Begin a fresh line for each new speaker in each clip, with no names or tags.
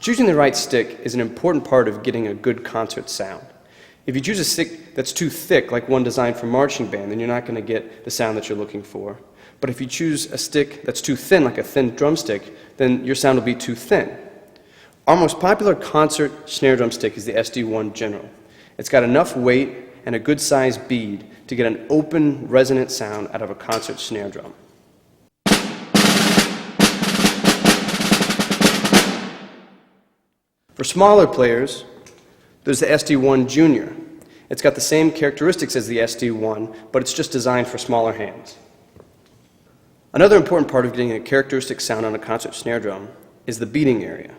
Choosing the right stick is an important part of getting a good concert sound. If you choose a stick that's too thick, like one designed for marching band, then you're not going to get the sound that you're looking for. But if you choose a stick that's too thin, like a thin drumstick, then your sound will be too thin. Our most popular concert snare drum stick is the SD1 General. It's got enough weight and a good sized bead to get an open, resonant sound out of a concert snare drum. For smaller players, there's the SD1 Junior. It's got the same characteristics as the SD1, but it's just designed for smaller hands. Another important part of getting a characteristic sound on a concert snare drum is the beating area.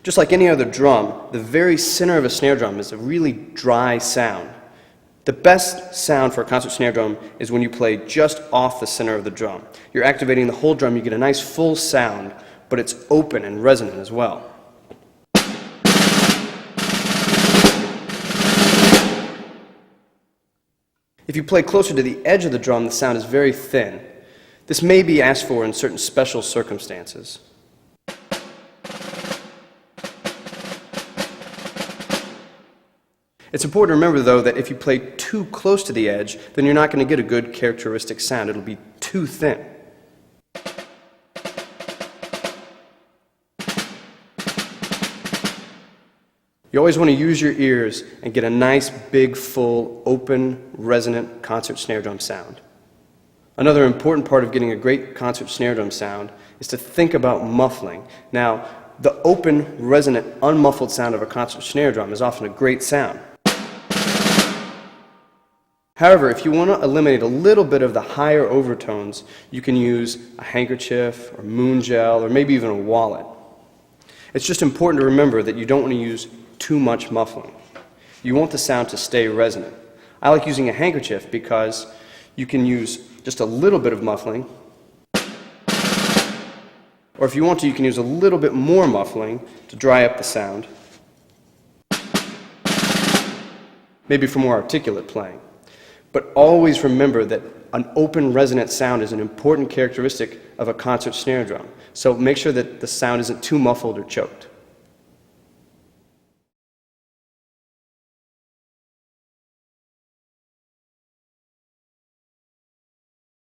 Just like any other drum, the very center of a snare drum is a really dry sound. The best sound for a concert snare drum is when you play just off the center of the drum. You're activating the whole drum, you get a nice full sound, but it's open and resonant as well. If you play closer to the edge of the drum, the sound is very thin. This may be asked for in certain special circumstances. It's important to remember, though, that if you play too close to the edge, then you're not going to get a good characteristic sound. It'll be too thin. You always want to use your ears and get a nice, big, full, open, resonant concert snare drum sound. Another important part of getting a great concert snare drum sound is to think about muffling. Now, the open, resonant, unmuffled sound of a concert snare drum is often a great sound. However, if you want to eliminate a little bit of the higher overtones, you can use a handkerchief, or moon gel, or maybe even a wallet. It's just important to remember that you don't want to use too much muffling. You want the sound to stay resonant. I like using a handkerchief because you can use just a little bit of muffling, or if you want to, you can use a little bit more muffling to dry up the sound, maybe for more articulate playing. But always remember that an open, resonant sound is an important characteristic of a concert snare drum, so make sure that the sound isn't too muffled or choked.